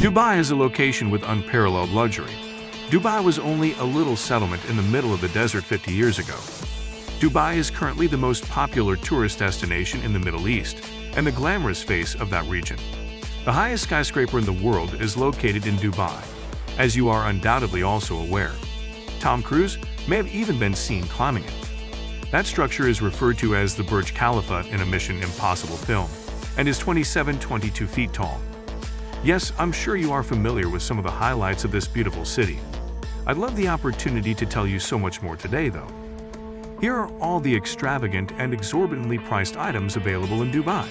Dubai is a location with unparalleled luxury. Dubai was only a little settlement in the middle of the desert 50 years ago. Dubai is currently the most popular tourist destination in the Middle East and the glamorous face of that region. The highest skyscraper in the world is located in Dubai, as you are undoubtedly also aware. Tom Cruise may have even been seen climbing it. That structure is referred to as the Burj Khalifa in a Mission Impossible film and is 22 feet tall. Yes, I'm sure you are familiar with some of the highlights of this beautiful city. I'd love the opportunity to tell you so much more today, though. Here are all the extravagant and exorbitantly priced items available in Dubai.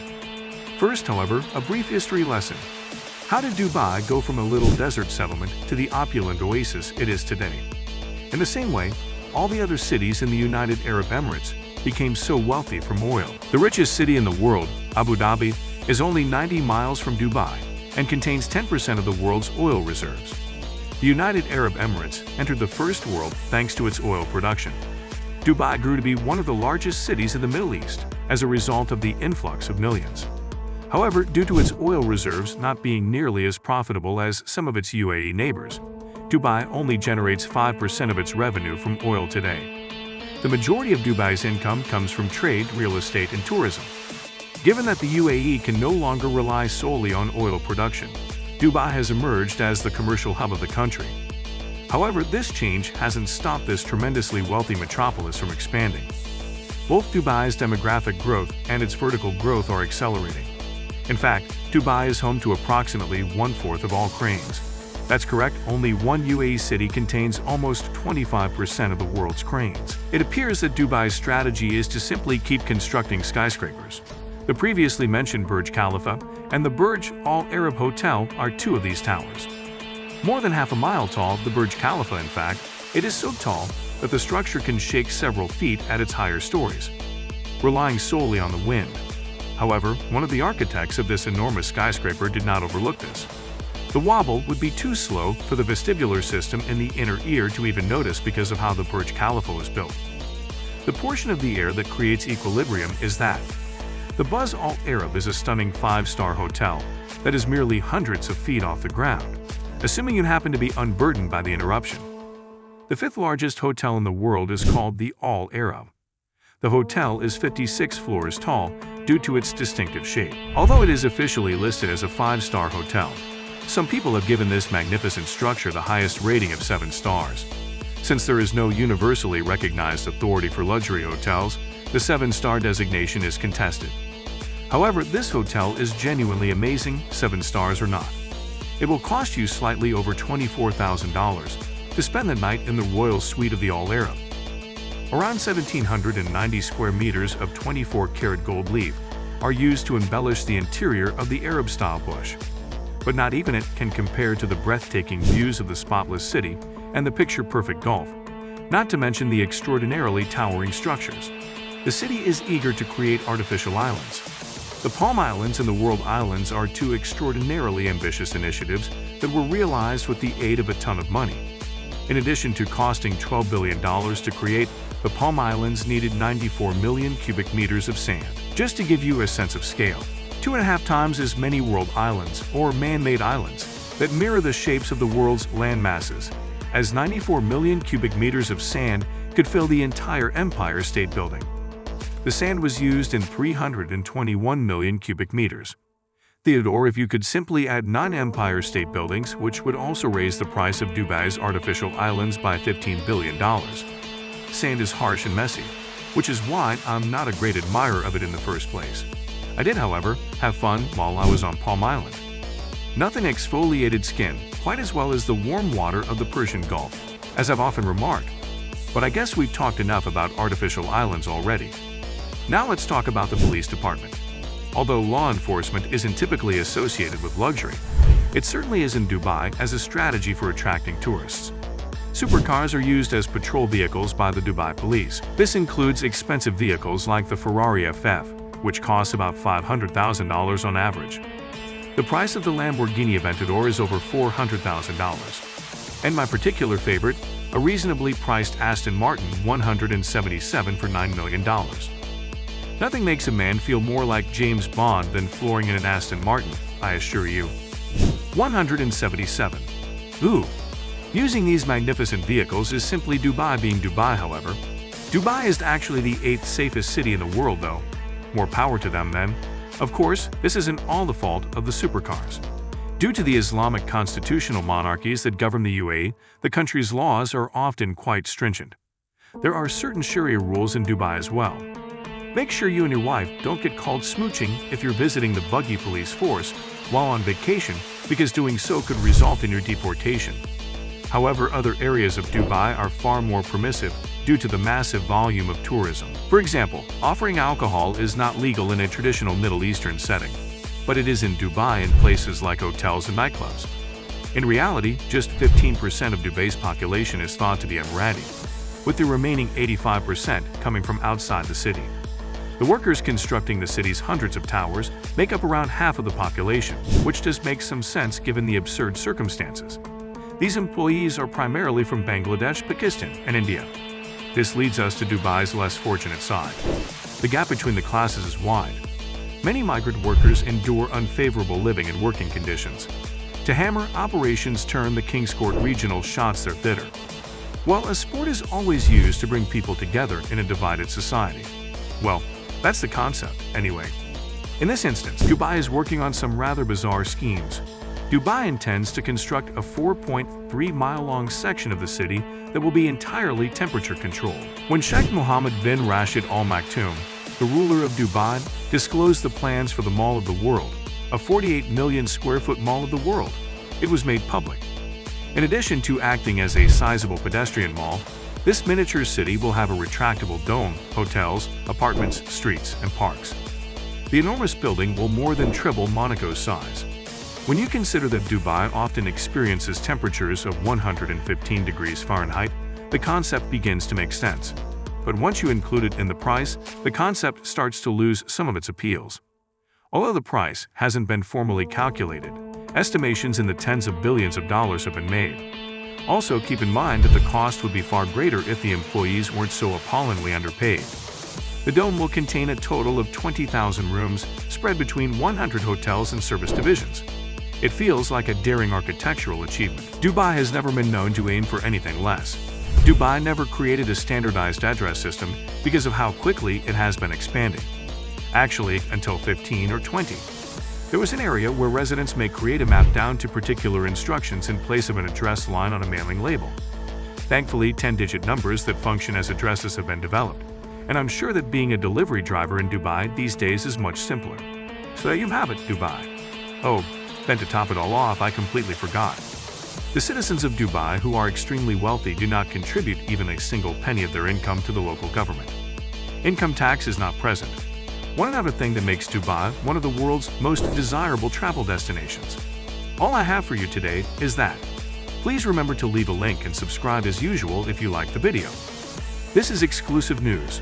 First, however, a brief history lesson. How did Dubai go from a little desert settlement to the opulent oasis it is today? In the same way, all the other cities in the United Arab Emirates became so wealthy from oil. The richest city in the world, Abu Dhabi, is only 90 miles from Dubai and contains 10% of the world's oil reserves. The United Arab Emirates entered the first world thanks to its oil production. Dubai grew to be one of the largest cities in the Middle East as a result of the influx of millions. However, due to its oil reserves not being nearly as profitable as some of its UAE neighbors, Dubai only generates 5% of its revenue from oil today. The majority of Dubai's income comes from trade, real estate, and tourism. Given that the UAE can no longer rely solely on oil production, Dubai has emerged as the commercial hub of the country. However, this change hasn't stopped this tremendously wealthy metropolis from expanding. Both Dubai's demographic growth and its vertical growth are accelerating. In fact, Dubai is home to approximately 1/4 of all cranes. That's correct, only one UAE city contains almost 25% of the world's cranes. It appears that Dubai's strategy is to simply keep constructing skyscrapers. The previously mentioned Burj Khalifa and the Burj Al Arab Hotel are two of these towers. More than half a mile tall, the Burj Khalifa, in fact, it is so tall that the structure can shake several feet at its higher stories, relying solely on the wind. However, one of the architects of this enormous skyscraper did not overlook this. The wobble would be too slow for the vestibular system in the inner ear to even notice because of how the Burj Khalifa was built. The portion of the air that creates equilibrium is that. The Burj Al Arab is a stunning 5-star hotel that is merely hundreds of feet off the ground, assuming you happen to be unburdened by the interruption. The 5th largest hotel in the world is called the Al Arab. The hotel is 56 floors tall due to its distinctive shape. Although it is officially listed as a 5-star hotel, some people have given this magnificent structure the highest rating of 7 stars. Since there is no universally recognized authority for luxury hotels, the 7-star designation is contested. However, this hotel is genuinely amazing, 7 stars or not. It will cost you slightly over $24,000 to spend the night in the royal suite of the Al Arab. Around 1,790 square meters of 24-karat gold leaf are used to embellish the interior of the Arab-style bush. But not even it can compare to the breathtaking views of the spotless city and the picture-perfect Gulf, not to mention the extraordinarily towering structures. The city is eager to create artificial islands. The Palm Islands and the World Islands are two extraordinarily ambitious initiatives that were realized with the aid of a ton of money. In addition to costing $12 billion to create, the Palm Islands needed 94 million cubic meters of sand. Just to give you a sense of scale, 2.5 times as many world islands, or man-made islands, that mirror the shapes of the world's land masses, as 94 million cubic meters of sand could fill the entire Empire State Building. The sand was used in 321 million cubic meters. Theodore, if you could simply add 9 Empire State Buildings, which would also raise the price of Dubai's artificial islands by $15 billion. Sand is harsh and messy, which is why I'm not a great admirer of it in the first place. I did, however, have fun while I was on Palm Island. Nothing exfoliated skin quite as well as the warm water of the Persian Gulf, as I've often remarked. But I guess we've talked enough about artificial islands already. Now let's talk about the police department. Although law enforcement isn't typically associated with luxury, it certainly is in Dubai as a strategy for attracting tourists. Supercars are used as patrol vehicles by the Dubai police. This includes expensive vehicles like the Ferrari FF, which costs about $500,000 on average. The price of the Lamborghini Aventador is over $400,000. And my particular favorite, a reasonably priced Aston Martin 177 for $9 million. Nothing makes a man feel more like James Bond than flooring in an Aston Martin, I assure you. 177. Ooh. Using these magnificent vehicles is simply Dubai being Dubai, however. Dubai is actually the 8th safest city in the world, though. More power to them, then. Of course, this isn't all the fault of the supercars. Due to the Islamic constitutional monarchies that govern the UAE, the country's laws are often quite stringent. There are certain Sharia rules in Dubai as well. Make sure you and your wife don't get called smooching if you're visiting the buggy police force while on vacation, because doing so could result in your deportation. However, other areas of Dubai are far more permissive due to the massive volume of tourism. For example, offering alcohol is not legal in a traditional Middle Eastern setting, but it is in Dubai in places like hotels and nightclubs. In reality, just 15% of Dubai's population is thought to be Emirati, with the remaining 85% coming from outside the city. The workers constructing the city's hundreds of towers make up around half of the population, which does make some sense given the absurd circumstances. These employees are primarily from Bangladesh, Pakistan, and India. This leads us to Dubai's less fortunate side. The gap between the classes is wide. Many migrant workers endure unfavorable living and working conditions. To hammer operations turn the King's Court regional shots their bitter. While a sport is always used to bring people together in a divided society. Well, that's the concept, anyway. In this instance, Dubai is working on some rather bizarre schemes. Dubai intends to construct a 4.3-mile-long section of the city that will be entirely temperature-controlled. When Sheikh Mohammed bin Rashid Al Maktoum, the ruler of Dubai, disclosed the plans for the Mall of the World, a 48 million square foot mall of the world, it was made public. In addition to acting as a sizable pedestrian mall, this miniature city will have a retractable dome, hotels, apartments, streets, and parks. The enormous building will more than triple Monaco's size. When you consider that Dubai often experiences temperatures of 115 degrees Fahrenheit, the concept begins to make sense. But once you include it in the price, the concept starts to lose some of its appeals. Although the price hasn't been formally calculated, estimations in the tens of billions of dollars have been made. Also, keep in mind that the cost would be far greater if the employees weren't so appallingly underpaid. The dome will contain a total of 20,000 rooms spread between 100 hotels and service divisions. It feels like a daring architectural achievement. Dubai has never been known to aim for anything less. Dubai never created a standardized address system because of how quickly it has been expanding. Actually, until 15 or 20. There was an area where residents may create a map down to particular instructions in place of an address line on a mailing label. Thankfully, 10-digit numbers that function as addresses have been developed, and I'm sure that being a delivery driver in Dubai these days is much simpler. So there you have it, Dubai. Oh, then to top it all off, I completely forgot. The citizens of Dubai who are extremely wealthy do not contribute even a single penny of their income to the local government. Income tax is not present. One other thing that makes Dubai one of the world's most desirable travel destinations. All I have for you today is that. Please remember to leave a link and subscribe as usual if you like the video. This is exclusive news.